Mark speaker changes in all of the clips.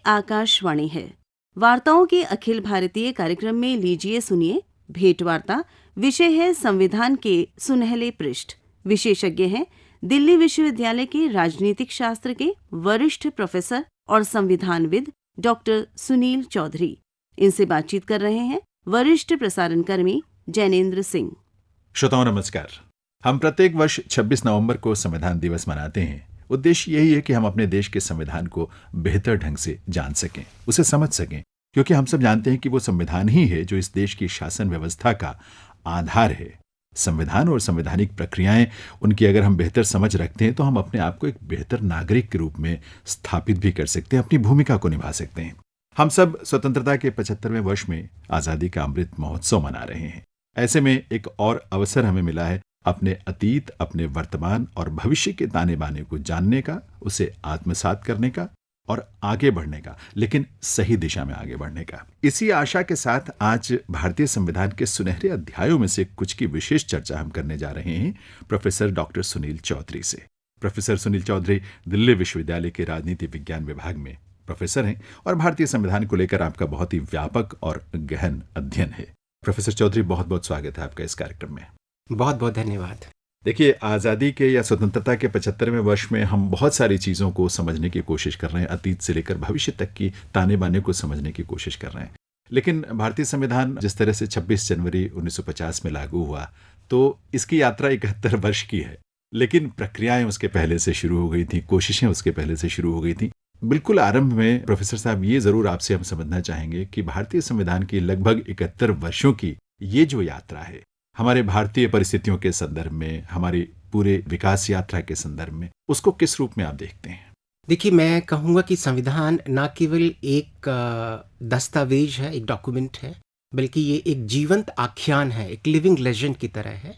Speaker 1: आकाशवाणी है। वार्ताओं के अखिल भारतीय कार्यक्रम में लीजिए सुनिए भेंट वार्ता। विषय है संविधान के सुनहले पृष्ठ। विशेषज्ञ हैं दिल्ली विश्वविद्यालय के राजनीतिक शास्त्र के वरिष्ठ प्रोफेसर और संविधानविद डॉक्टर सुनील चौधरी। इनसे बातचीत कर रहे हैं वरिष्ठ प्रसारण कर्मी जैनेन्द्र सिंह।
Speaker 2: श्रोताओं नमस्कार। हम प्रत्येक वर्ष 26 नवंबर को संविधान दिवस मनाते हैं। उद्देश्य यही है कि हम अपने देश के संविधान को बेहतर ढंग से जान सकें, उसे समझ सकें, क्योंकि हम सब जानते हैं कि वो संविधान ही है जो इस देश की शासन व्यवस्था का आधार है। संविधान और संवैधानिक प्रक्रियाएं, उनकी अगर हम बेहतर समझ रखते हैं तो हम अपने आप को एक बेहतर नागरिक के रूप में स्थापित भी कर सकते हैं, अपनी भूमिका को निभा सकते हैं। हम सब स्वतंत्रता के 75वें वर्ष में आजादी का अमृत महोत्सव मना रहे हैं। ऐसे में एक और अवसर हमें मिला है अपने अतीत, अपने वर्तमान और भविष्य के ताने बाने को जानने का, उसे आत्मसात करने का और आगे बढ़ने का, लेकिन सही दिशा में आगे बढ़ने का। इसी आशा के साथ आज भारतीय संविधान के सुनहरे अध्यायों में से कुछ की विशेष चर्चा हम करने जा रहे हैं प्रोफेसर डॉक्टर सुनील चौधरी से। प्रोफेसर सुनील चौधरी दिल्ली विश्वविद्यालय के राजनीति विज्ञान विभाग में प्रोफेसर हैं और भारतीय संविधान को लेकर आपका बहुत ही व्यापक और गहन अध्ययन है। प्रोफेसर चौधरी, बहुत बहुत स्वागत है आपका इस कार्यक्रम में।
Speaker 3: बहुत बहुत धन्यवाद।
Speaker 2: देखिए, आज़ादी के या स्वतंत्रता के 75वें वर्ष में हम बहुत सारी चीज़ों को समझने की कोशिश कर रहे हैं, अतीत से लेकर भविष्य तक की ताने बाने को समझने की कोशिश कर रहे हैं। लेकिन भारतीय संविधान जिस तरह से 26 जनवरी 1950 में लागू हुआ, तो इसकी यात्रा 71 वर्ष की है, लेकिन प्रक्रियाएं उसके पहले से शुरू हो गई थी, कोशिशें उसके पहले से शुरू हो गई थी। बिल्कुल आरंभ में प्रोफेसर साहब, ये ज़रूर आपसे हम समझना चाहेंगे कि भारतीय संविधान की लगभग 71 वर्षों की ये जो यात्रा है, हमारे भारतीय परिस्थितियों के संदर्भ में, हमारी पूरे विकास यात्रा के संदर्भ में, उसको किस रूप में आप देखते हैं?
Speaker 3: देखिए, मैं कहूँगा कि संविधान न केवल एक दस्तावेज है, एक डॉक्यूमेंट है, बल्कि ये एक जीवंत आख्यान है, एक लिविंग लेजेंड की तरह है।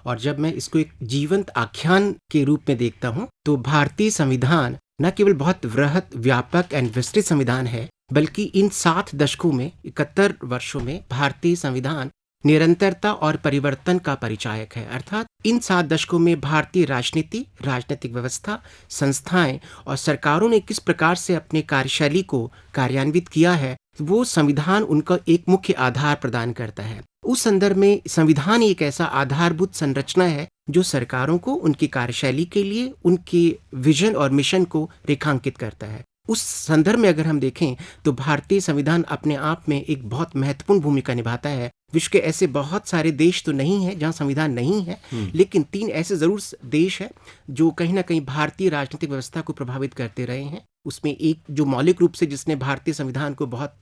Speaker 3: और जब मैं इसको एक जीवंत आख्यान के रूप में देखता हूँ, तो भारतीय संविधान न केवल बहुत वृहत, व्यापक एंड विस्तृत संविधान है, बल्कि इन 7 दशकों में, 71 वर्षों में भारतीय संविधान निरंतरता और परिवर्तन का परिचायक है। अर्थात इन 7 दशकों में भारतीय राजनीति, राजनीतिक व्यवस्था, संस्थाएं और सरकारों ने किस प्रकार से अपने कार्यशैली को कार्यान्वित किया है, वो संविधान उनका एक मुख्य आधार प्रदान करता है। उस संदर्भ में संविधान एक ऐसा आधारभूत संरचना है जो सरकारों को उनकी कार्यशैली के लिए उनके विजन और मिशन को रेखांकित करता है। उस संदर्भ में अगर हम देखें तो भारतीय संविधान अपने आप में एक बहुत महत्वपूर्ण भूमिका निभाता है। विश्व के ऐसे बहुत सारे देश तो नहीं है जहां संविधान नहीं है, लेकिन 3 ऐसे जरूर देश है जो कहीं ना कहीं भारतीय राजनीतिक व्यवस्था को प्रभावित करते रहे हैं। उसमें एक जो मौलिक रूप से जिसने भारतीय संविधान को बहुत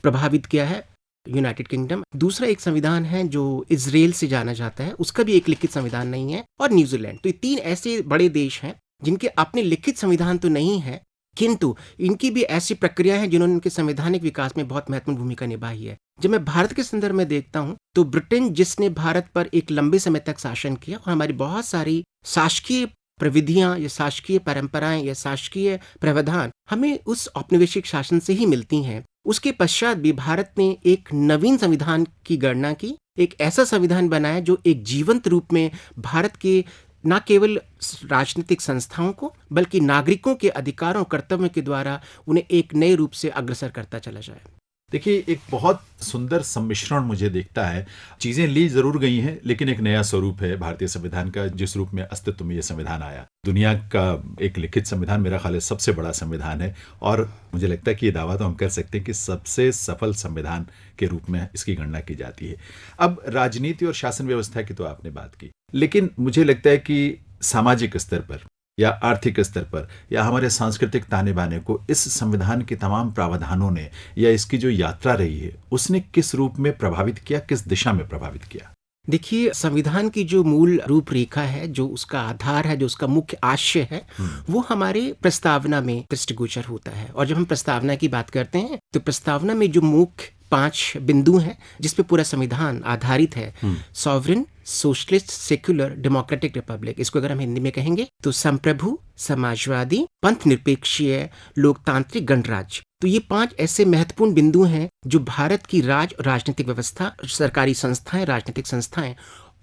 Speaker 3: प्रभावित किया है, यूनाइटेड किंगडम। दूसरा एक संविधान है जो इजराइल से जाना जाता है, उसका भी एक लिखित संविधान नहीं है, और न्यूजीलैंड। तो ये 3 ऐसे बड़े देश हैं जिनके अपने लिखित संविधान तो नहीं है, किंतु इनकी भी ऐसी प्रक्रिया है जिन्होंने उनके संवैधानिक विकास में बहुत महत्वपूर्ण भूमिका निभाई है। जब मैं भारत के संदर्भ में देखता हूं, तो ब्रिटेन जिसने भारत पर एक लंबे समय तक शासन किया और हमारी बहुत सारी शासकीय प्रविधियां या शासकीय परंपराएं या शासकीय प्रावधान हमें उस औपनिवेशिक शासन से ही मिलती हैं। उसके पश्चात भी भारत ने एक नवीन संविधान की गणना की, एक ऐसा संविधान बनाया जो एक जीवंत रूप में भारत के न केवल राजनीतिक संस्थाओं को, बल्कि नागरिकों के अधिकारों और कर्तव्यों के द्वारा उन्हें एक नए रूप से अग्रसर करता चला जाए।
Speaker 2: देखिए, एक बहुत सुंदर सम्मिश्रण मुझे दिखता है। चीजें ली जरूर गई हैं, लेकिन एक नया स्वरूप है भारतीय संविधान का, जिस रूप में अस्तित्व में यह संविधान आया। दुनिया का एक लिखित संविधान मेरा ख्याल है सबसे बड़ा संविधान है, और मुझे लगता है कि ये दावा तो हम कर सकते हैं कि सबसे सफल संविधान के रूप में इसकी गणना की जाती है। अब राजनीति और शासन व्यवस्था की तो आपने बात की, लेकिन मुझे लगता है कि सामाजिक स्तर पर या आर्थिक स्तर पर या हमारे सांस्कृतिक ताने बाने को इस संविधान के तमाम प्रावधानों ने या इसकी जो यात्रा रही है, उसने किस रूप में प्रभावित किया, किस दिशा में प्रभावित किया?
Speaker 3: देखिए, संविधान की जो मूल रूपरेखा है, जो उसका आधार है, जो उसका मुख्य आशय है, वो हमारे प्रस्तावना में दृष्टिगोचर होता है। और जब हम प्रस्तावना की बात करते हैं तो प्रस्तावना में जो मुख्य 5 बिंदु हैं जिसपे पूरा संविधान आधारित है, sovereign, socialist, secular, democratic Republic, इसको अगर हम हिंदी में कहेंगे तो संप्रभु, समाजवादी, पंथ निरपेक्षीय, लोकतांत्रिक, गणराज्य। तो ये 5 ऐसे महत्वपूर्ण बिंदु हैं जो भारत की राजनीतिक व्यवस्था, सरकारी संस्थाएं, राजनीतिक संस्थाएं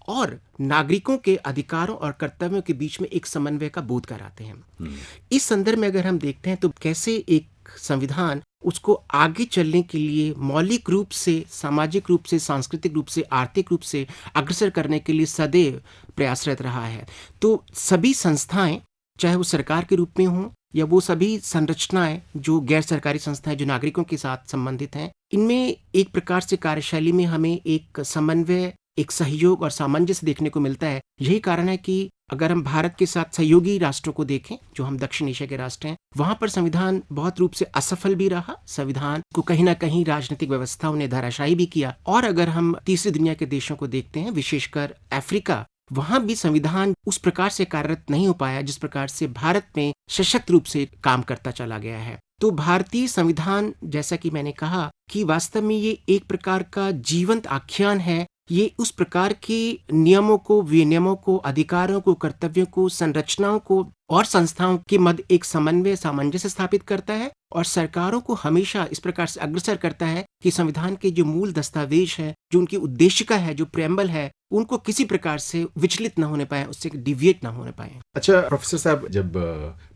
Speaker 3: और नागरिकों के अधिकारों और कर्तव्यों के बीच में एक समन्वय का बोध कराते हैं। इस संदर्भ में अगर हम देखते हैं तो कैसे एक संविधान उसको आगे चलने के लिए मौलिक रूप से, सामाजिक रूप से, सांस्कृतिक रूप से, आर्थिक रूप से अग्रसर करने के लिए सदैव प्रयासरत रहा है। तो सभी संस्थाएं, चाहे वो सरकार के रूप में हों या वो सभी संरचनाएं जो गैर सरकारी संस्थाएं जो नागरिकों के साथ संबंधित हैं, इनमें एक प्रकार से कार्यशैली में हमें एक समन्वय, एक सहयोग और सामंजस्य देखने को मिलता है। यही कारण है कि अगर हम भारत के साथ सहयोगी राष्ट्रों को देखें, जो हम दक्षिण एशिया के राष्ट्र हैं, वहां पर संविधान बहुत रूप से असफल भी रहा। संविधान को कहीं ना कहीं राजनीतिक व्यवस्थाओं ने धराशायी भी किया। और अगर हम तीसरी दुनिया के देशों को देखते हैं, विशेषकर अफ्रीका, वहां भी संविधान उस प्रकार से कार्यरत नहीं हो पाया जिस प्रकार से भारत में सशक्त रूप से काम करता चला गया है। तो भारतीय संविधान, जैसा कि मैंने कहा, कि वास्तव में ये एक प्रकार का जीवंत आख्यान है। ये उस प्रकार के नियमों को, विनियमों को, अधिकारों को, कर्तव्यों को, संरचनाओं को और संस्थाओं के मध्य एक समन्वय, सामंजस्य स्थापित करता है और सरकारों को हमेशा इस प्रकार से अग्रसर करता है कि संविधान के जो मूल दस्तावेज है, जो उनकी उद्देशिका है, जो प्रेम्बल है, उनको किसी प्रकार से विचलित न होने पाए, उससे डिविएट न होने पाए।
Speaker 2: अच्छा प्रोफेसर साहब, जब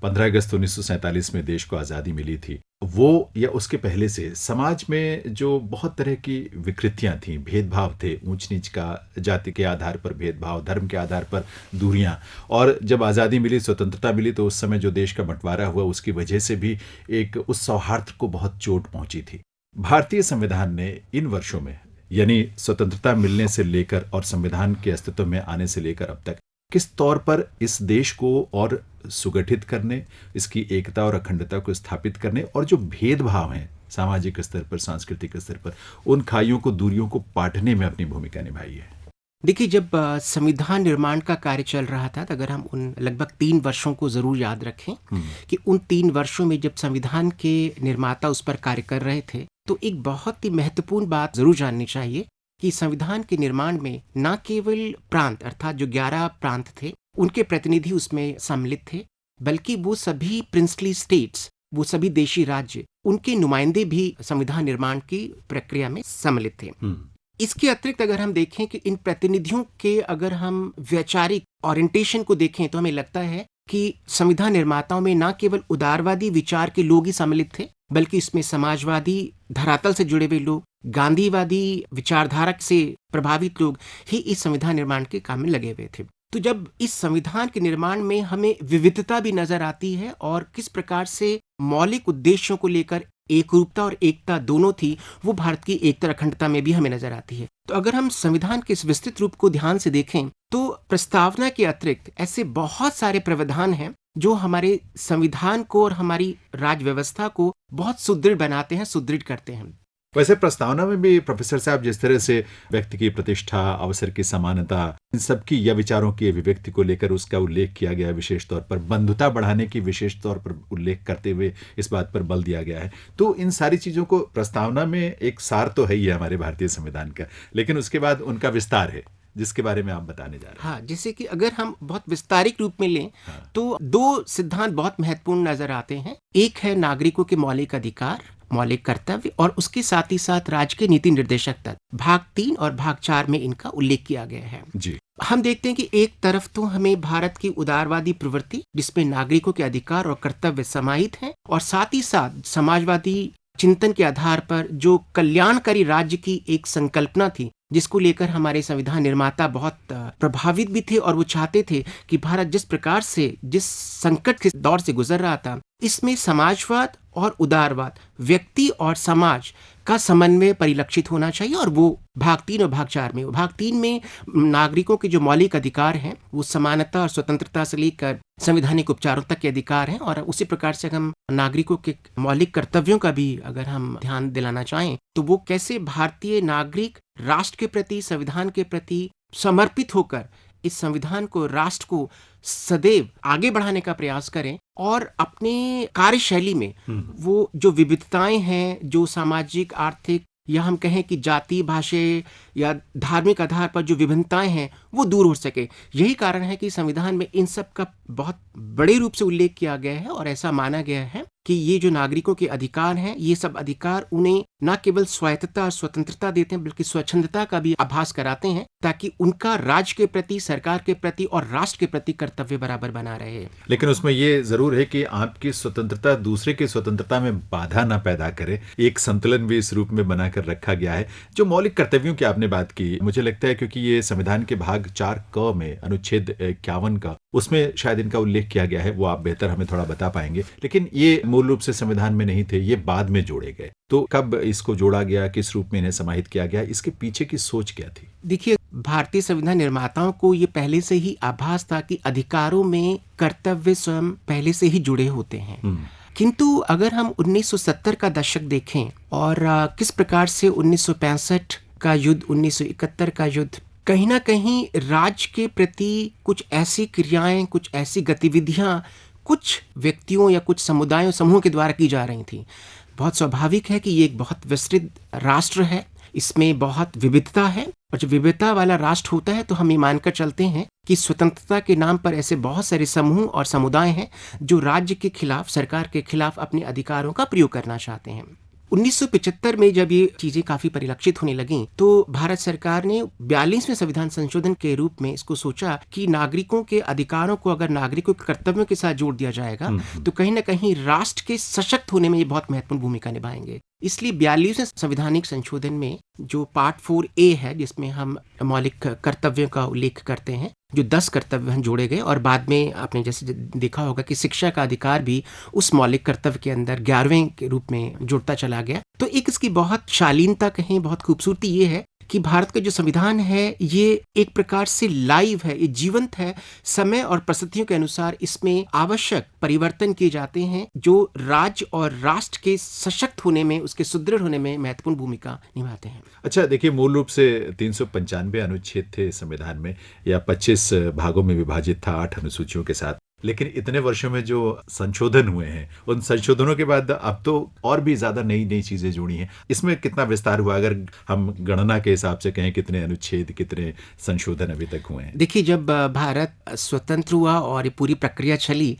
Speaker 2: 15 अगस्त 1947 में देश को आज़ादी मिली थी, वो या उसके पहले से समाज में जो बहुत तरह की विकृतियां थी, भेदभाव थे, ऊंच नीच का, जाति के आधार पर भेदभाव, धर्म के आधार पर दूरियां, और जब आज़ादी मिली, स्वतंत्रता मिली, तो उस समय जो देश का बंटवारा हुआ उसकी वजह से भी एक उस सौहार्द को बहुत चोट पहुंची थी। भारतीय संविधान ने इन वर्षों में, यानी स्वतंत्रता मिलने से लेकर और संविधान के अस्तित्व में आने से लेकर अब तक, किस तौर पर इस देश को और सुगठित करने, इसकी एकता और अखंडता को स्थापित करने, और जो भेदभाव हैं सामाजिक स्तर पर, सांस्कृतिक स्तर पर, उन खाइयों को, दूरियों को पाटने में अपनी भूमिका निभाई है?
Speaker 3: देखिए, जब संविधान निर्माण का कार्य चल रहा था, तो अगर हम उन लगभग 3 वर्षों को जरूर याद रखें कि उन 3 वर्षों में जब संविधान के निर्माता उस पर कार्य कर रहे थे, तो एक बहुत ही महत्वपूर्ण बात जरूर जाननी चाहिए कि संविधान के निर्माण में न केवल प्रांत, अर्थात जो 11 प्रांत थे, उनके प्रतिनिधि उसमें सम्मिलित थे, बल्कि वो सभी प्रिंसली स्टेट्स, वो सभी देशी राज्य, उनके नुमाइंदे भी संविधान निर्माण की प्रक्रिया में सम्मिलित थे। इसके अतिरिक्त अगर हम देखें कि इन प्रतिनिधियों के, अगर हम वैचारिक ओरिएंटेशन को देखें, तो हमें लगता है कि संविधान निर्माताओं में न केवल उदारवादी विचार के लोग ही सम्मिलित थे, बल्कि इसमें समाजवादी धरातल से जुड़े हुए लोग, गांधीवादी विचारधारा से प्रभावित लोग ही इस संविधान निर्माण के काम में लगे हुए थे। तो जब इस संविधान के निर्माण में हमें विविधता भी नजर आती है और किस प्रकार से मौलिक उद्देश्यों को लेकर एकरूपता और एकता दोनों थी, वो भारत की एकता और अखंडता में भी हमें नजर आती है। तो अगर हम संविधान के इस विस्तृत रूप को ध्यान से देखें, तो प्रस्तावना के अतिरिक्त ऐसे बहुत सारे प्रावधान हैं जो हमारे संविधान को और हमारी राज्य व्यवस्था को बहुत सुदृढ़ बनाते हैं, सुदृढ़ करते हैं।
Speaker 2: वैसे प्रस्तावना में भी प्रोफेसर साहब जिस तरह से व्यक्ति की प्रतिष्ठा, अवसर की समानता, इन सब की या विचारों की अभिव्यक्ति को लेकर उसका उल्लेख किया गया, विशेष तौर पर बंधुता बढ़ाने की विशेष तौर पर उल्लेख करते हुए इस बात पर बल दिया गया है। तो इन सारी चीजों को, प्रस्तावना में एक सार तो है ही है हमारे भारतीय संविधान का, लेकिन उसके बाद उनका विस्तार है जिसके बारे में आप बताने जा रहे हैं।
Speaker 3: हाँ, जैसे कि अगर हम बहुत विस्तारिक रूप में लें, तो 2 सिद्धांत बहुत महत्वपूर्ण नजर आते हैं। एक है नागरिकों के मौलिक अधिकार, मौलिक कर्तव्य, और उसके साथ ही साथ राज्य के नीति निर्देशक तत्व। भाग 3 और भाग 4 में इनका उल्लेख किया गया है
Speaker 2: जी।
Speaker 3: हम देखते हैं कि एक तरफ तो हमें भारत की उदारवादी प्रवृत्ति, जिसमें नागरिकों के अधिकार और कर्तव्य समाहित हैं, और साथ ही साथ समाजवादी चिंतन के आधार पर जो कल्याणकारी राज्य की एक संकल्पना थी, जिसको लेकर हमारे संविधान निर्माता बहुत प्रभावित भी थे, और वो चाहते थे कि भारत जिस प्रकार से, जिस संकट के दौर से गुजर रहा था, इसमें समाजवाद और उदारवाद, व्यक्ति और समाज का समन्वय परिलक्षित होना चाहिए। और वो भाग 3 और भाग 4 में, भाग 3 में नागरिकों के जो मौलिक अधिकार हैं, वो समानता और स्वतंत्रता से लेकर संवैधानिक उपचारों तक के अधिकार हैं। और उसी प्रकार से हम नागरिकों के मौलिक कर्तव्यों का भी अगर हम ध्यान दिलाना चाहें, तो वो कैसे भारतीय नागरिक राष्ट्र के प्रति, संविधान के प्रति समर्पित होकर इस संविधान को, राष्ट्र को सदैव आगे बढ़ाने का प्रयास करें, और अपने कार्यशैली में वो जो विविधताएं हैं, जो सामाजिक, आर्थिक, या हम कहें कि जाति, भाषा या धार्मिक आधार पर जो विभिन्नताएं हैं, वो दूर हो सके। यही कारण है कि संविधान में इन सब का बहुत बड़े रूप से उल्लेख किया गया है, और ऐसा माना गया है कि ये जो नागरिकों के अधिकार हैं, ये सब अधिकार उन्हें न केवल स्वायत्तता और स्वतंत्रता देते हैं बल्कि स्वच्छंदता का भी आभास कराते हैं, ताकि उनका राज्य के प्रति, सरकार के प्रति और राष्ट्र के प्रति कर्तव्य बराबर बना रहे।
Speaker 2: लेकिन उसमें ये जरूर है कि आपकी स्वतंत्रता दूसरे की स्वतंत्रता में बाधा ना पैदा करे। एक संतुलन भी इस रूप में बनाकर रखा गया है। जो मौलिक कर्तव्यों की आपने बात की, मुझे लगता है क्योंकि ये संविधान के भाग 4 क में अनुच्छेद 51 का, उसमें शायद इनका उल्लेख किया गया है, वो आप बेहतर हमें थोड़ा बता पाएंगे। लेकिन ये मूल रूप से संविधान में नहीं थे, ये बाद में जोड़े गए। तो कब इसको जोड़ा गया, किस रूप में इन्हें समाहित किया गया, इसके पीछे की सोच क्या थी?
Speaker 3: देखिए, भारतीय संविधान निर्माताओं को ये पहले से ही आभास था कि अधिकारों में कर्तव्य स्वयं पहले से ही जुड़े होते हैं। किंतु अगर हम 1970 का दशक देखें और किस प्रकार से 1965 का युद्ध, 1971 का युद्ध, कहीं ना कहीं राज्य के प्रति कुछ ऐसी क्रियाएं, कुछ ऐसी गतिविधियां कुछ व्यक्तियों या कुछ समुदायों, समूहों के द्वारा की जा रही थी। बहुत स्वाभाविक है कि ये एक बहुत विस्तृत राष्ट्र है, इसमें बहुत विविधता है, और जब विविधता वाला राष्ट्र होता है तो हम ये मानकर चलते हैं कि स्वतंत्रता के नाम पर ऐसे बहुत सारे समूह और समुदाय हैं जो राज्य के खिलाफ, सरकार के खिलाफ अपने अधिकारों का प्रयोग करना चाहते हैं। 1975 में जब ये चीजें काफी परिलक्षित होने लगीं, तो भारत सरकार ने 42वें संविधान संशोधन के रूप में इसको सोचा कि नागरिकों के अधिकारों को अगर नागरिकों के कर्तव्यों के साथ जोड़ दिया जाएगा तो कहीं ना कहीं राष्ट्र के सशक्त होने में ये बहुत महत्वपूर्ण भूमिका निभाएंगे। इसलिए 42वें संवैधानिक संशोधन में जो पार्ट 4A है, जिसमें हम मौलिक कर्तव्यों का उल्लेख करते हैं, जो 10 कर्तव्य जोड़े गए, और बाद में आपने जैसे देखा होगा कि शिक्षा का अधिकार भी उस मौलिक कर्तव्य के अंदर 11वें के रूप में जुड़ता चला गया। तो एक इसकी बहुत शालीनता कहें, बहुत खूबसूरती ये है कि भारत का जो संविधान है ये एक प्रकार से लाइव है, ये जीवंत है। समय और परिस्थितियों के अनुसार इसमें आवश्यक परिवर्तन किए जाते हैं जो राज्य और राष्ट्र के सशक्त होने में, उसके सुदृढ़ होने में महत्वपूर्ण भूमिका निभाते हैं।
Speaker 2: अच्छा, देखिए, मूल रूप से 395 अनुच्छेद थे संविधान में, या 25 भागों में विभाजित था 8 अनुसूचियों के साथ। लेकिन इतने वर्षों में जो संशोधन हुए हैं, उन संशोधनों के बाद अब तो और भी ज्यादा नई नई चीजें जुड़ी हैं। इसमें कितना विस्तार हुआ, अगर हम गणना के हिसाब से कहें, कितने अनुच्छेद, कितने संशोधन अभी तक हुए हैं?
Speaker 3: देखिए, जब भारत स्वतंत्र हुआ और ये पूरी प्रक्रिया चली,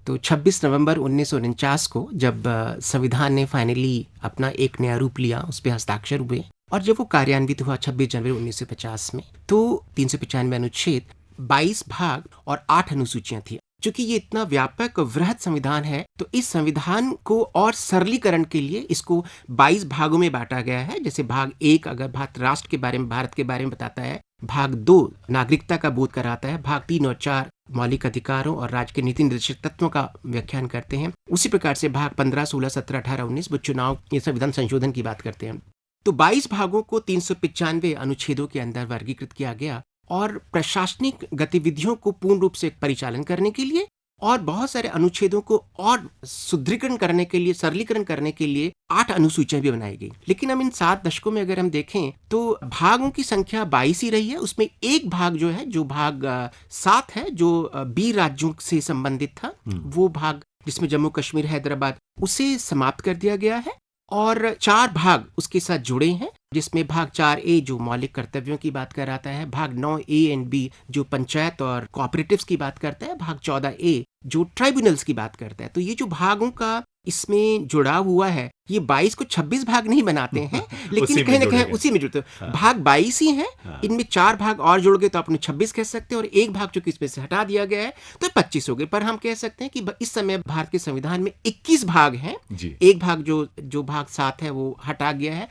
Speaker 3: तो 26 नवंबर 1949 को जब संविधान ने फाइनली अपना एक नया रूप लिया, उस पर हस्ताक्षर हुए, और जब वो कार्यान्वित हुआ 26 जनवरी 1950 में, तो 395 अनुच्छेद, 22 भाग और 8 अनुसूचियां थी। चूंकि ये इतना व्यापक वृहत संविधान है, तो इस संविधान को और सरलीकरण के लिए इसको 22 भागों में बांटा गया है। जैसे भाग 1 अगर भारत राष्ट्र के बारे में, भारत के बारे में बताता है, भाग 2 नागरिकता का बोध कराता है, भाग 3 और 4 मौलिक अधिकारों और राज्य के नीति निर्देशक तत्वों का व्याख्यान करते हैं। उसी प्रकार से भाग 15, 16, 17, 18, 19 वो चुनाव, ये संविधान संशोधन की बात करते हैं। तो 22 भागों को 395 अनुच्छेदों के अंदर वर्गीकृत किया गया, और प्रशासनिक गतिविधियों को पूर्ण रूप से परिचालन करने के लिए और बहुत सारे अनुच्छेदों को और सुदृढ़ीकरण करने के लिए, सरलीकरण करने के लिए 8 अनुसूचियां भी बनाई गई। लेकिन हम इन 7 दशकों में अगर हम देखें तो भागों की संख्या 22 ही रही है। उसमें एक भाग जो है, जो भाग 7 है, जो 20 राज्यों से संबंधित था, वो भाग जिसमें जम्मू कश्मीर, हैदराबाद, उसे समाप्त कर दिया गया है, और 4 भाग उसके साथ जुड़े हैं, जिसमें भाग 4A जो मौलिक कर्तव्यों की बात कर रहा है, भाग 9A और B जो पंचायत और कोऑपरेटिव्स की बात करता है, भाग 14A जो ट्राइब्यूनल्स की बात करता है। तो ये जो भागों का इसमें जुड़ाव हुआ है, ये 22 को 26 भाग नहीं बनाते हैं, लेकिन कहीं ना कहीं उसी में जुड़ते हैं। भाग 22 ही हैं, इनमें 4 भाग और जुड़ गए तो आपने 26 कह सकते हैं, और एक भाग जो कि इसमें से हटा दिया गया है तो 25 हो गए। पर हम कह सकते हैं कि इस समय भारत के संविधान में 21 भाग हैं। एक भाग जो भाग 7 है वो हटा गया है।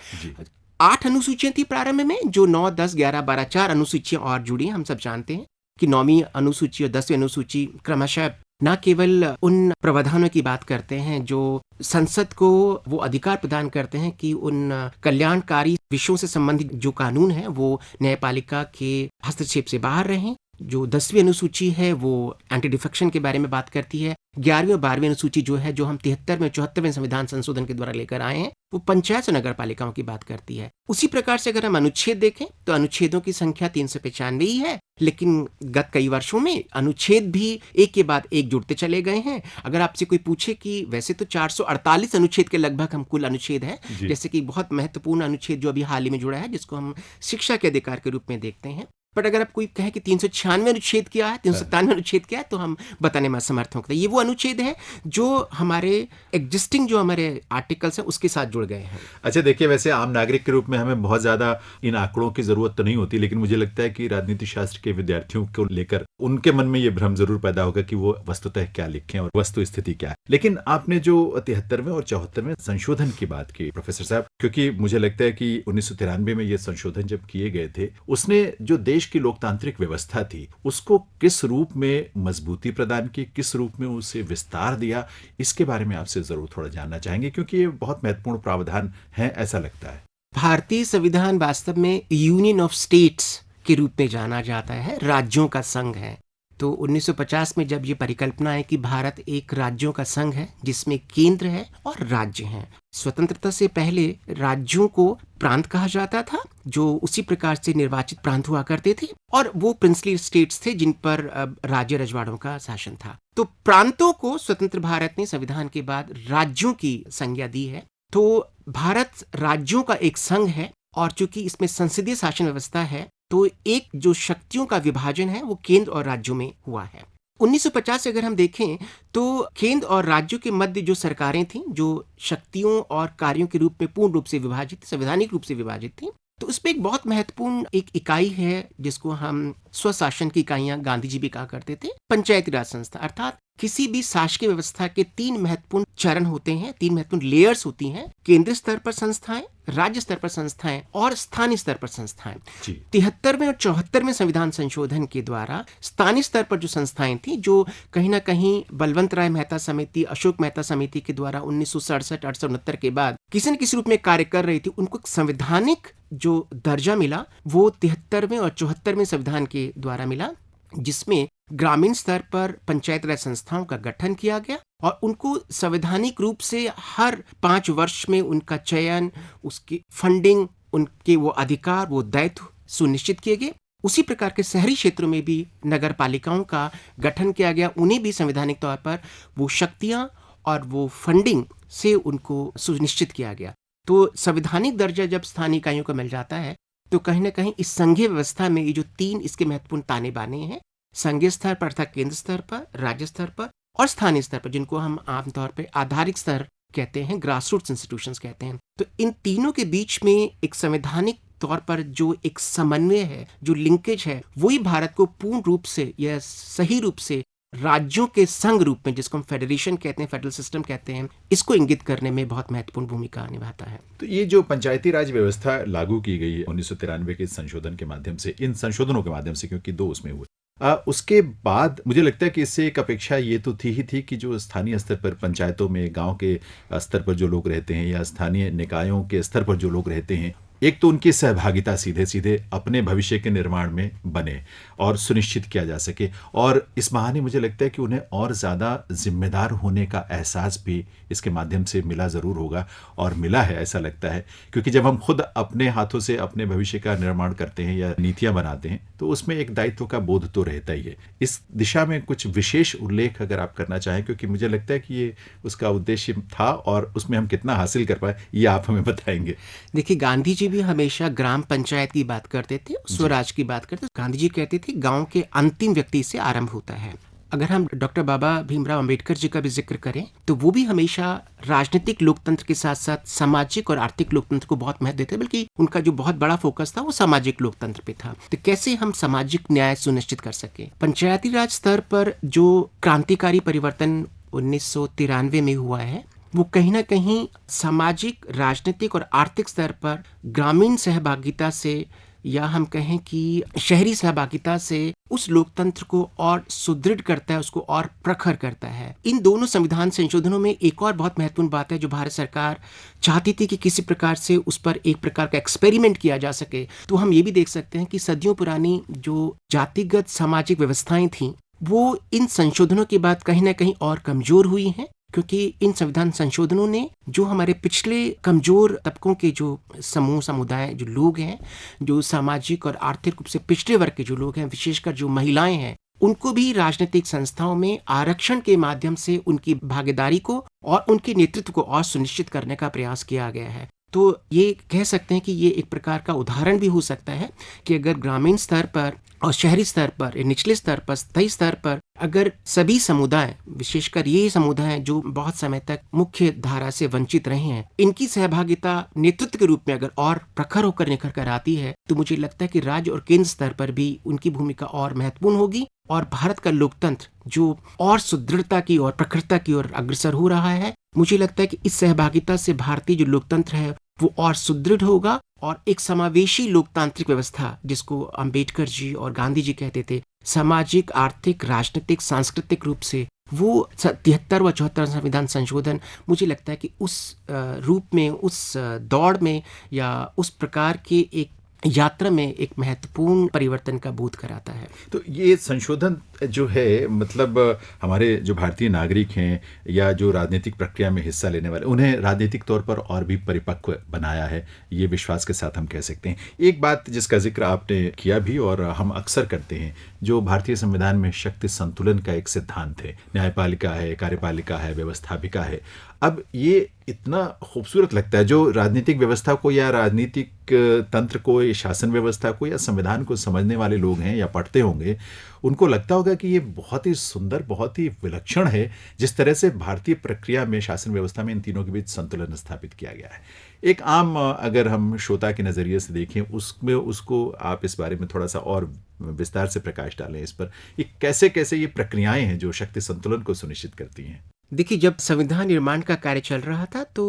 Speaker 3: 8 अनुसूचियां थी प्रारंभ में, जो 9, 10, 11, 12, 4 अनुसूचियां और जुड़ी हैं। हम सब जानते हैं कि 9वीं अनुसूची और 10वीं अनुसूची क्रमशः न केवल उन प्रावधानों की बात करते हैं जो संसद को वो अधिकार प्रदान करते हैं कि उन कल्याणकारी विषयों से संबंधित जो कानून है वो न्यायपालिका के हस्तक्षेप से बाहर रहें। जो 10वीं अनुसूची है वो एंटी डिफेक्शन के बारे में बात करती है। 11वीं और 12वीं अनुसूची जो है, जो हम 73वें और 74वें संविधान संशोधन के द्वारा लेकर आए हैं, वो पंचायत और नगर पालिकाओं की बात करती है। उसी प्रकार से अगर हम अनुच्छेद देखें तो अनुच्छेदों की संख्या 395 ही है, लेकिन गत कई वर्षों में अनुच्छेद भी एक के बाद एक जुड़ते चले गए हैं। अगर आपसे कोई पूछे कि वैसे तो 448 अनुच्छेद के लगभग हम कुल अनुच्छेद है, जैसे कि बहुत महत्वपूर्ण अनुच्छेद जो अभी हाल ही में जुड़ा है, जिसको हम शिक्षा के अधिकार के रूप में देखते हैं, बट अगर आप कोई कहे कि 396 अनुच्छेद क्या है, 397 अनुच्छेद क्या है, तो हम बताने में असमर्थ होते हैं। ये वो अनुच्छेद है जो हमारे एग्जिस्टिंग जो हमारे आर्टिकल्स हैं उसके साथ जुड़ गए हैं।
Speaker 2: अच्छा देखिए, वैसे आम नागरिक के रूप में हमें बहुत ज्यादा इन आंकड़ों की जरूरत तो नहीं होती, लेकिन मुझे लगता है कि राजनीति शास्त्र के विद्यार्थियों को लेकर उनके मन में ये भ्रम जरूर पैदा होगा कि वो वस्तुतः क्या लिखें और वस्तु स्थिति क्या है। लेकिन आपने जो 73वें और 74वें संशोधन की बात की प्रोफेसर साहब, क्योंकि मुझे लगता है कि 1993 में ये संशोधन जब किए गए थे, उसने जो देश की लोकतांत्रिक व्यवस्था थी उसको किस रूप में मजबूती प्रदान की, किस रूप में उसे विस्तार दिया, इसके बारे में आपसे जरूर थोड़ा जानना चाहेंगे, क्योंकि ये बहुत महत्वपूर्ण प्रावधान है ऐसा लगता है।
Speaker 3: भारतीय संविधान वास्तव में यूनियन ऑफ स्टेट्स के रूप में जाना जाता है, राज्यों का संघ है। तो 1950 में जब ये परिकल्पना है कि भारत एक राज्यों का संघ है जिसमें केंद्र है और राज्य हैं। स्वतंत्रता से पहले राज्यों को प्रांत कहा जाता था, जो उसी प्रकार से निर्वाचित प्रांत हुआ करते थे, और वो प्रिंसली स्टेट्स थे जिन पर राज्य रजवाड़ों का शासन था। तो प्रांतों को स्वतंत्र भारत ने संविधान के बाद राज्यों की संज्ञा दी है। तो भारत राज्यों का एक संघ है, और चूंकि इसमें संसदीय शासन व्यवस्था है, तो एक जो शक्तियों का विभाजन है वो केंद्र और राज्यों में हुआ है। 1950 से अगर हम देखें तो केंद्र और राज्यों के मध्य जो सरकारें थीं, जो शक्तियों और कार्यों के रूप में पूर्ण रूप से विभाजित, संवैधानिक रूप से विभाजित थीं, तो उसमें एक बहुत महत्वपूर्ण एक इकाई है जिसको हम स्वशासन की इकाइयां गांधी जी भी कहा करते थे, पंचायती राज संस्था। अर्थात किसी भी शासकीय व्यवस्था के 3 महत्वपूर्ण चरण होते हैं, 3 महत्वपूर्ण लेयर्स होती हैं। केंद्रीय स्तर पर संस्थाएं, राज्य स्तर पर संस्थाएं और स्थानीय स्तर पर संस्थाएं। 73वें और 74वें संविधान संशोधन के द्वारा स्थानीय स्तर पर जो संस्थाएं थी, जो कहीं ना कहीं बलवंत राय मेहता समिति, अशोक मेहता समिति के द्वारा 1967, 68 के बाद किसी न किसी रूप में कार्य कर रही थी, उनको संवैधानिक जो दर्जा मिला वो 73वें और 74वें संविधान के द्वारा मिला, जिसमें ग्रामीण स्तर पर पंचायत राज संस्थाओं का गठन किया गया और उनको संवैधानिक रूप से हर 5 वर्ष में उनका चयन, उसकी फंडिंग, उनके वो अधिकार, वो दायित्व सुनिश्चित किए गए। उसी प्रकार के शहरी क्षेत्रों में भी नगर पालिकाओं का गठन किया गया, उन्हें भी संवैधानिक तौर पर वो शक्तियां और वो फंडिंग से उनको सुनिश्चित किया गया। तो संवैधानिक दर्जा जब स्थानीय इकाइयों को मिल जाता है, तो कहीं ना कहीं इस संघीय व्यवस्था में ये जो 3 इसके महत्वपूर्ण ताने बाने हैं, संघीय स्तर पर अर्थात केंद्र स्तर पर, राज्य स्तर पर और स्थानीय स्तर पर, जिनको हम आमतौर पर आधारिक स्तर कहते हैं, ग्रासरूट्स इंस्टीट्यूशंस कहते हैं। तो इन तीनों के बीच में एक संवैधानिक तौर पर जो एक समन्वय है, जो लिंकेज है, वही भारत को पूर्ण रूप से या सही रूप से राज्यों के संघ रूप में, जिसको हम फेडरेशन कहते हैं, फेडरल सिस्टम कहते हैं, इसको इंगित करने में बहुत महत्वपूर्ण भूमिका निभाता है।
Speaker 2: तो ये जो पंचायती राज व्यवस्था लागू की गई है 1993 के संशोधन के माध्यम से, इन संशोधनों के माध्यम से, क्योंकि 2 उसमें हुए, उसके बाद मुझे लगता है कि इससे एक अपेक्षा ये तो थी कि जो स्थानीय स्तर पर पंचायतों में, गांव के स्तर पर जो लोग रहते हैं या स्थानीय निकायों के स्तर पर जो लोग रहते हैं, एक तो उनकी सहभागिता सीधे सीधे अपने भविष्य के निर्माण में बने और सुनिश्चित किया जा सके, और इस बहाने मुझे लगता है कि उन्हें और ज़्यादा जिम्मेदार होने का एहसास भी इसके माध्यम से मिला ज़रूर होगा, और मिला है ऐसा लगता है, क्योंकि जब हम खुद अपने हाथों से अपने भविष्य का निर्माण करते हैं या नीतियां बनाते हैं, तो उसमें एक दायित्व का बोध तो रहता ही है। इस दिशा में कुछ विशेष उल्लेख अगर आप करना चाहें, क्योंकि मुझे लगता है कि ये उसका उद्देश्य था और उसमें हम कितना हासिल कर पाए ये आप हमें बताएंगे।
Speaker 3: देखिए, गांधी जी भी हमेशा ग्राम पंचायत की बात करते थे, स्वराज की बात करते थे। गांधी जी कहते थे गांव के अंतिम व्यक्ति से आरंभ होता है। अगर हम डॉक्टर बाबा भीमराव अंबेडकर जी का भी जिक्र करें, तो वो भी हमेशा राजनीतिक लोकतंत्र के साथ साथ सामाजिक और आर्थिक लोकतंत्र को बहुत महत्व देते, बल्कि उनका जो बहुत बड़ा फोकस था वो सामाजिक लोकतंत्र पे था। तो कैसे हम सामाजिक न्याय सुनिश्चित कर सके। पंचायती राज स्तर पर जो क्रांतिकारी परिवर्तन 1993 में हुआ है, वो कहीं ना कहीं सामाजिक, राजनीतिक और आर्थिक स्तर पर ग्रामीण सहभागिता से, या हम कहें कि शहरी सहभागिता से उस लोकतंत्र को और सुदृढ़ करता है, उसको और प्रखर करता है। इन दोनों संविधान संशोधनों में एक और बहुत महत्वपूर्ण बात है, जो भारत सरकार चाहती थी कि किसी प्रकार से उस पर एक प्रकार का एक्सपेरिमेंट किया जा सके। तो हम ये भी देख सकते हैं कि सदियों पुरानी जो जातिगत सामाजिक व्यवस्थाएं थीं, वो इन संशोधनों के बाद कहीं ना कहीं और कमजोर हुई हैं, क्योंकि इन संविधान संशोधनों ने जो हमारे पिछले कमजोर तबकों के जो समूह, समुदाय, जो लोग हैं, जो सामाजिक और आर्थिक रूप से पिछड़े वर्ग के जो लोग हैं, विशेषकर जो महिलाएं हैं, उनको भी राजनीतिक संस्थाओं में आरक्षण के माध्यम से उनकी भागीदारी को और उनके नेतृत्व को और सुनिश्चित करने का प्रयास किया गया है। तो ये कह सकते हैं कि ये एक प्रकार का उदाहरण भी हो सकता है कि अगर ग्रामीण स्तर पर और शहरी स्तर पर, निचले स्तर पर, स्थायी स्तर पर अगर सभी समुदाय, विशेषकर ये समुदाय जो बहुत समय तक मुख्य धारा से वंचित रहे हैं, इनकी सहभागिता नेतृत्व के रूप में अगर और प्रखर होकर निखर कर आती है, तो मुझे लगता है कि राज्य और केंद्र स्तर पर भी उनकी भूमिका और महत्वपूर्ण होगी और भारत का लोकतंत्र जो और सुदृढ़ता की और प्रखरता की ओर अग्रसर हो रहा है, मुझे लगता है कि इस सहभागिता से भारतीय जो लोकतंत्र है वो और सुदृढ़ होगा और एक समावेशी लोकतांत्रिक व्यवस्था, जिसको अंबेडकर जी और गांधी जी कहते थे, सामाजिक, आर्थिक, राजनीतिक, सांस्कृतिक रूप से वो 73 व 74 संविधान संशोधन, मुझे लगता है कि उस रूप में, उस दौड़ में या उस प्रकार के एक यात्रा में एक महत्वपूर्ण परिवर्तन का बोध कराता है।
Speaker 2: तो ये संशोधन जो है, मतलब हमारे जो भारतीय नागरिक हैं या जो राजनीतिक प्रक्रिया में हिस्सा लेने वाले, उन्हें राजनीतिक तौर पर और भी परिपक्व बनाया है, ये विश्वास के साथ हम कह सकते हैं। एक बात जिसका जिक्र आपने किया भी और हम अक्सर करते हैं, जो भारतीय संविधान में शक्ति संतुलन का एक सिद्धांत है, न्यायपालिका है, कार्यपालिका है, व्यवस्थापिका है। अब ये इतना खूबसूरत लगता है, जो राजनीतिक व्यवस्था को या राजनीतिक तंत्र को, या शासन व्यवस्था को या संविधान को समझने वाले लोग हैं या पढ़ते होंगे, उनको लगता होगा कि ये बहुत ही सुंदर, बहुत ही विलक्षण है, जिस तरह से भारतीय प्रक्रिया में, शासन व्यवस्था में इन तीनों के बीच संतुलन स्थापित किया गया है। एक आम, अगर हम श्रोता के नज़रिए से देखें, उसमें उसको आप इस बारे में थोड़ा सा और विस्तार से प्रकाश डालें इस पर, ये कैसे कैसे ये प्रक्रियाएं हैं जो शक्ति संतुलन को सुनिश्चित करती हैं।
Speaker 3: देखिए, जब संविधान निर्माण का कार्य चल रहा था तो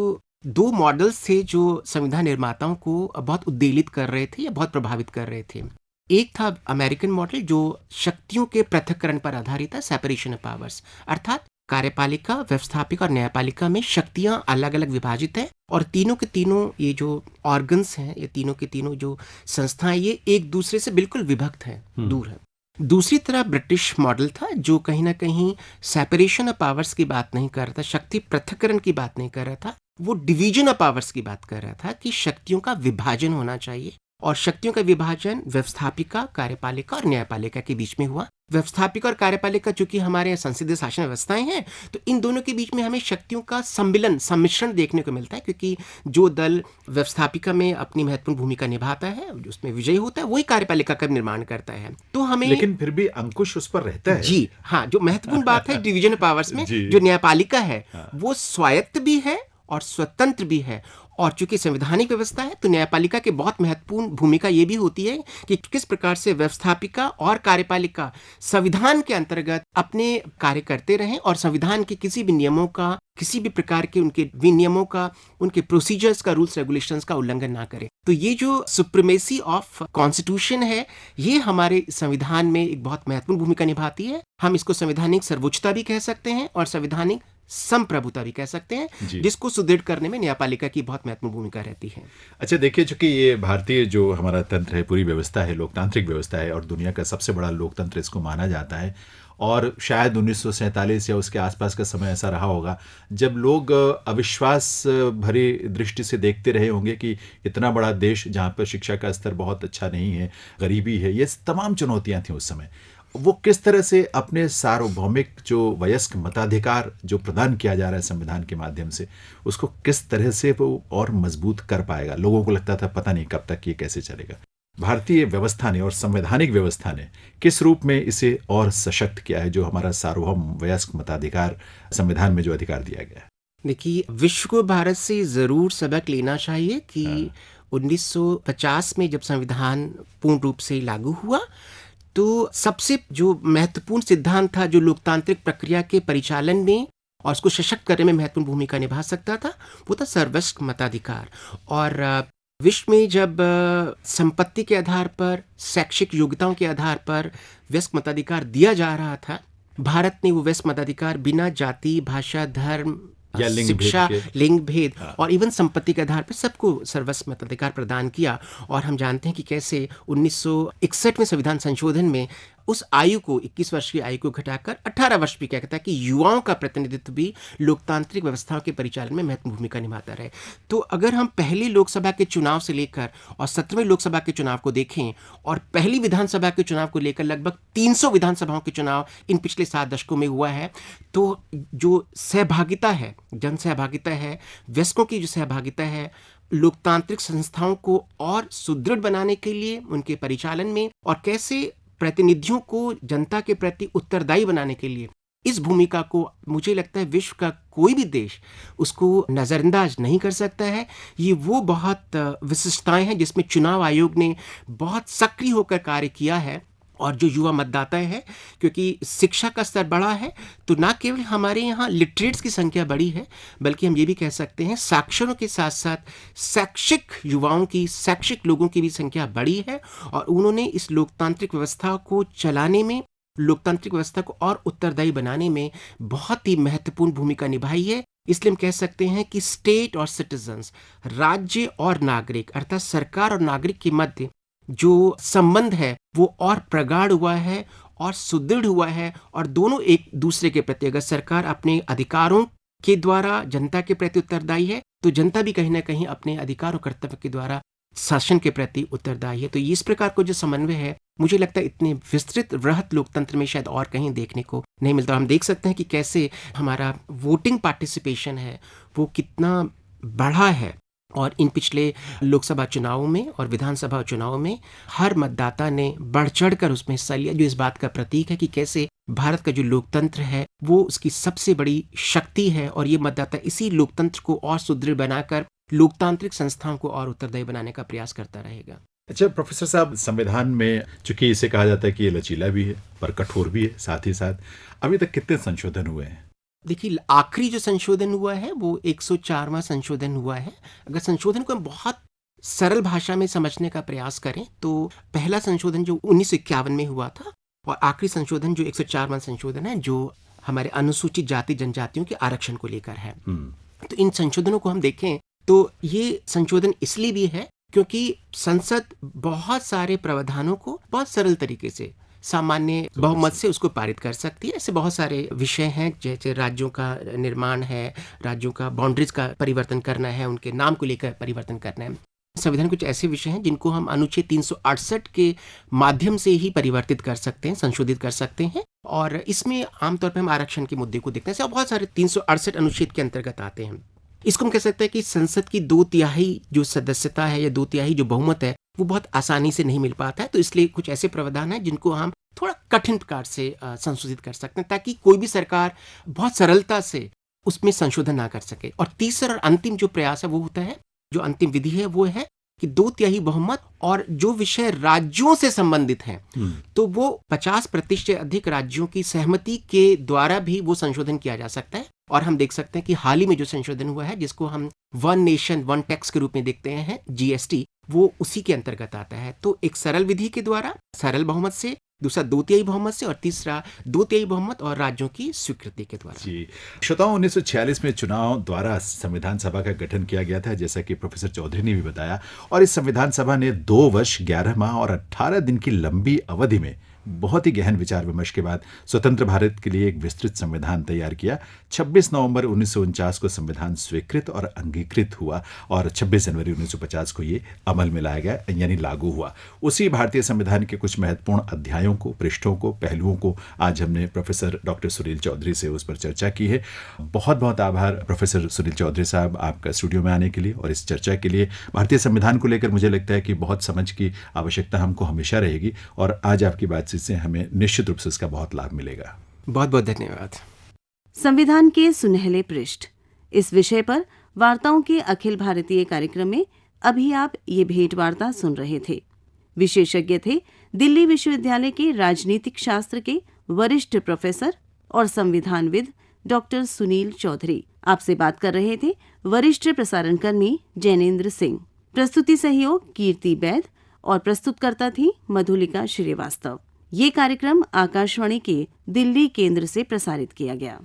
Speaker 3: 2 मॉडल्स थे जो संविधान निर्माताओं को बहुत उद्वेलित कर रहे थे या बहुत प्रभावित कर रहे थे। एक था अमेरिकन मॉडल जो शक्तियों के पृथक्करण पर आधारित था, सेपरेशन ऑफ पावर्स, अर्थात कार्यपालिका, व्यवस्थापिका और न्यायपालिका में शक्तियां अलग अलग विभाजित है और तीनों के तीनों ये जो ऑर्गन्स हैं, ये तीनों के तीनों जो संस्थाएं, ये एक दूसरे से बिल्कुल विभक्त हैं, दूर है। दूसरी तरफ ब्रिटिश मॉडल था जो कहीं ना कहीं सेपरेशन ऑफ पावर्स की बात नहीं कर रहा था, शक्ति पृथक्करण की बात नहीं कर रहा था, वो डिवीजन ऑफ पावर्स की बात कर रहा था कि शक्तियों का विभाजन होना चाहिए और शक्तियों का विभाजन व्यवस्थापिका, कार्यपालिका और न्यायपालिका के बीच में हुआ। व्यवस्थापिका और कार्यपालिका चूंकि हमारे यहाँ संसदीय शासन व्यवस्थाएं हैं, तो इन दोनों के बीच में हमें शक्तियों का सम्मिलन, सम्मिश्रण देखने को मिलता है, क्योंकि जो दल व्यवस्थापिका में अपनी महत्वपूर्ण भूमिका निभाता है, उसमें विजयी होता है, वही कार्यपालिका का निर्माण करता है। तो हमें,
Speaker 2: लेकिन फिर भी अंकुश उस पर रहता है।
Speaker 3: जी हाँ, जो महत्वपूर्ण बात है डिवीजन ऑफ पावर्स में, जो न्यायपालिका है वो स्वायत्त भी है और स्वतंत्र भी है। और चूंकि संवैधानिक व्यवस्था है तो न्यायपालिका की बहुत महत्वपूर्ण भूमिका ये भी होती है कि किस प्रकार से व्यवस्थापिका और कार्यपालिका संविधान के अंतर्गत अपने कार्य करते रहें और संविधान के किसी भी नियमों का, किसी भी प्रकार के उनके विनियमों का, उनके प्रोसीजर्स का, रूल्स रेगुलेशंस का उल्लंघन ना करें। तो ये जो सुप्रीमेसी ऑफ कॉन्स्टिट्यूशन है, ये हमारे संविधान में एक बहुत महत्वपूर्ण भूमिका निभाती है। हम इसको संवैधानिक सर्वोच्चता भी कह सकते हैं और संवैधानिक संप्रभुता भी कह सकते हैं, जिसको सुदृढ़ करने में न्यायपालिका की बहुत महत्वपूर्ण भूमिका रहती है।
Speaker 2: अच्छा, देखिए, चूंकि ये भारतीय जो हमारा तंत्र है, पूरी व्यवस्था है, लोकतांत्रिक व्यवस्था है और दुनिया का सबसे बड़ा लोकतंत्र इसको माना जाता है, और शायद 1947 या उसके आसपास का समय ऐसा रहा होगा जब लोग अविश्वास भरी दृष्टि से देखते रहे होंगे कि इतना बड़ा देश जहाँ पर शिक्षा का स्तर बहुत अच्छा नहीं है, गरीबी है, ये तमाम चुनौतियाँ थीं उस समय। वो किस तरह से अपने सार्वभौमिक जो वयस्क मताधिकार जो प्रदान किया जा रहा है संविधान के माध्यम से, उसको किस तरह से वो और मजबूत कर पाएगा। लोगों को लगता था पता नहीं कब तक ये कैसे चलेगा। भारतीय व्यवस्था ने और संवैधानिक व्यवस्था ने किस रूप में इसे और सशक्त किया है, जो हमारा सार्वभौम वयस्क मताधिकार संविधान में जो अधिकार दिया गया है।
Speaker 3: देखिए, विश्व को भारत से जरूर सबक लेना चाहिए कि 1950 में जब संविधान पूर्ण रूप से लागू हुआ तो सबसे जो महत्वपूर्ण सिद्धांत था जो लोकतांत्रिक प्रक्रिया के परिचालन में और उसको सशक्त करने में महत्वपूर्ण भूमिका निभा सकता था, वो था सर्वस्व मताधिकार। और विश्व में जब संपत्ति के आधार पर, शैक्षिक योग्यताओं के आधार पर वयस्क मताधिकार दिया जा रहा था, भारत ने वो वयस्क मताधिकार बिना जाति, भाषा, धर्म, शिक्षा, लिंग भेद और इवन संपत्ति के आधार पर सबको सर्वस्व मताधिकार प्रदान किया। और हम जानते हैं कि कैसे 1961 में संविधान संशोधन में उस आयु को, 21 वर्ष की आयु को घटाकर 18 वर्ष भी क्या कहता है कि युवाओं का प्रतिनिधित्व भी लोकतांत्रिक व्यवस्थाओं के परिचालन में महत्वपूर्ण भूमिका निभाता रहे। तो अगर हम पहली लोकसभा के चुनाव से लेकर और 17वें लोकसभा के चुनाव को देखें और पहली विधानसभा के चुनाव को लेकर लगभग 300 विधानसभाओं के चुनाव इन पिछले 7 दशकों में हुआ है, तो जो सहभागिता है, जन सहभागिता है, वयस्कों की जो सहभागिता है, लोकतांत्रिक संस्थाओं को और सुदृढ़ बनाने के लिए, उनके परिचालन में, और कैसे प्रतिनिधियों को जनता के प्रति उत्तरदायी बनाने के लिए इस भूमिका को मुझे लगता है विश्व का कोई भी देश उसको नज़रअंदाज नहीं कर सकता है। ये वो बहुत विशिष्टताएं हैं जिसमें चुनाव आयोग ने बहुत सक्रिय होकर कार्य किया है। और जो युवा मतदाता है, क्योंकि शिक्षा का स्तर बढ़ा है, तो ना केवल हमारे यहाँ लिटरेट्स की संख्या बढ़ी है, बल्कि हम ये भी कह सकते हैं साक्षरों के साथ साथ शैक्षिक युवाओं की, शैक्षिक लोगों की भी संख्या बढ़ी है। और उन्होंने इस लोकतांत्रिक व्यवस्था को चलाने में, लोकतांत्रिक व्यवस्था को और उत्तरदायी बनाने में बहुत ही महत्वपूर्ण भूमिका निभाई है। इसलिए हम कह सकते हैं कि स्टेट और सिटीजन्स, राज्य और नागरिक, अर्थात सरकार और नागरिक के मध्य जो संबंध है वो और प्रगाढ़ हुआ है और सुदृढ़ हुआ है। और दोनों एक दूसरे के प्रति, अगर सरकार अपने अधिकारों के द्वारा जनता के प्रति उत्तरदायी है, तो जनता भी कहीं ना कहीं अपने अधिकार और कर्तव्य के द्वारा शासन के प्रति उत्तरदायी है। तो इस प्रकार को जो समन्वय है, मुझे लगता है इतने विस्तृत वृहत लोकतंत्र में शायद और कहीं देखने को नहीं मिलता। हम देख सकते हैं कि कैसे हमारा वोटिंग पार्टिसिपेशन है वो कितना बढ़ा है। और इन पिछले लोकसभा चुनावों में और विधानसभा चुनावों में हर मतदाता ने बढ़ चढ़कर उसमें हिस्सा लिया, जो इस बात का प्रतीक है कि कैसे भारत का जो लोकतंत्र है वो उसकी सबसे बड़ी शक्ति है। और ये मतदाता इसी लोकतंत्र को और सुदृढ़ बनाकर लोकतांत्रिक संस्थाओं को और उत्तरदायी बनाने का प्रयास करता रहेगा।
Speaker 2: अच्छा प्रोफेसर साहब, संविधान में चूंकि इसे कहा जाता है कि ये लचीला भी है पर कठोर भी है, साथ ही साथ अभी तक कितने संशोधन हुए हैं?
Speaker 3: देखिए, आखिरी जो संशोधन हुआ है वो 104वां संशोधन हुआ है। अगर संशोधन को हम बहुत सरल भाषा में समझने का प्रयास करें तो पहला संशोधन जो 1951 में हुआ था, और आखिरी संशोधन जो 104वां संशोधन है, जो हमारे अनुसूचित जाति जनजातियों के आरक्षण को लेकर है। तो इन संशोधनों को हम देखें तो ये संशोधन इसलिए भी है क्योंकि संसद बहुत सारे प्रावधानों को बहुत सरल तरीके से सामान्य बहुमत से उसको पारित कर सकती है। ऐसे बहुत सारे विषय हैं, जैसे राज्यों का निर्माण है, राज्यों का बाउंड्रीज का परिवर्तन करना है, उनके नाम को लेकर परिवर्तन करना है। संविधान कुछ ऐसे विषय हैं जिनको हम अनुच्छेद 368 के माध्यम से ही परिवर्तित कर सकते हैं, संशोधित कर सकते हैं। और इसमें आमतौर पर हम आरक्षण के मुद्दे को देखते हैं। बहुत सारे 368 अनुच्छेद के अंतर्गत आते हैं। इसको हम कह सकते हैं कि संसद की 2/3 जो सदस्यता है या 2/3 जो बहुमत है वो बहुत आसानी से नहीं मिल पाता है। तो इसलिए कुछ ऐसे प्रावधान हैं जिनको हम थोड़ा कठिन प्रकार से संशोधित कर सकते हैं, ताकि कोई भी सरकार बहुत सरलता से उसमें संशोधन ना कर सके। और तीसरा और अंतिम जो प्रयास है वो होता है, जो अंतिम विधि है वो है कि 2/3 बहुमत, और जो विषय राज्यों से संबंधित हैं तो वो 50% से अधिक राज्यों की सहमति के द्वारा भी वो संशोधन किया जा सकता है। और हम देख सकते हैं कि हाल ही में जो संशोधन हुआ है, जिसको हम वन नेशन वन टैक्स के रूप में देखते हैं, GST, वो उसी के अंतर्गत आता है। तो एक सरल विधि के द्वारा, सरल बहुमत से, दूसरा 2/3 बहुमत से, और तीसरा 2/3 बहुमत और राज्यों की स्वीकृति के द्वारा।
Speaker 2: जी श्रोताओं, 1946 में चुनाव द्वारा संविधान सभा का गठन किया गया था, जैसा कि प्रोफेसर चौधरी ने भी बताया। और इस संविधान सभा ने 2 वर्ष 11 माह और 18 दिन की लंबी अवधि में बहुत ही गहन विचार विमर्श के बाद स्वतंत्र भारत के लिए एक विस्तृत संविधान तैयार किया। 26 नवंबर 1949 को संविधान स्वीकृत और अंगीकृत हुआ और 26 जनवरी 1950 को ये अमल में लाया गया, यानी लागू हुआ। उसी भारतीय संविधान के कुछ महत्वपूर्ण अध्यायों को, पृष्ठों को, पहलुओं को आज हमने प्रोफेसर डॉक्टर सुनील चौधरी से उस पर चर्चा की है। बहुत बहुत आभार प्रोफेसर सुनील चौधरी साहब आपका स्टूडियो में आने के लिए और इस चर्चा के लिए। भारतीय संविधान को लेकर मुझे लगता है कि बहुत समझ की आवश्यकता हमको हमेशा रहेगी, और आज आपकी बातचीत से हमें निश्चित रूप से इसका बहुत लाभ मिलेगा।
Speaker 3: बहुत बहुत धन्यवाद।
Speaker 1: संविधान के सुनहले पृष्ठ, इस विषय पर वार्ताओं के अखिल भारतीय कार्यक्रम में अभी आप ये भेंट वार्ता सुन रहे थे। विशेषज्ञ थे दिल्ली विश्वविद्यालय के राजनीतिक शास्त्र के वरिष्ठ प्रोफेसर और संविधानविद डॉक्टर सुनील चौधरी। आपसे बात कर रहे थे वरिष्ठ प्रसारण कर्मी जैनेन्द्र सिंह। प्रस्तुति सहयोग कीर्ति बैद और प्रस्तुतकर्ता थी मधुलिका श्रीवास्तव। ये कार्यक्रम आकाशवाणी के दिल्ली केंद्र से प्रसारित किया गया।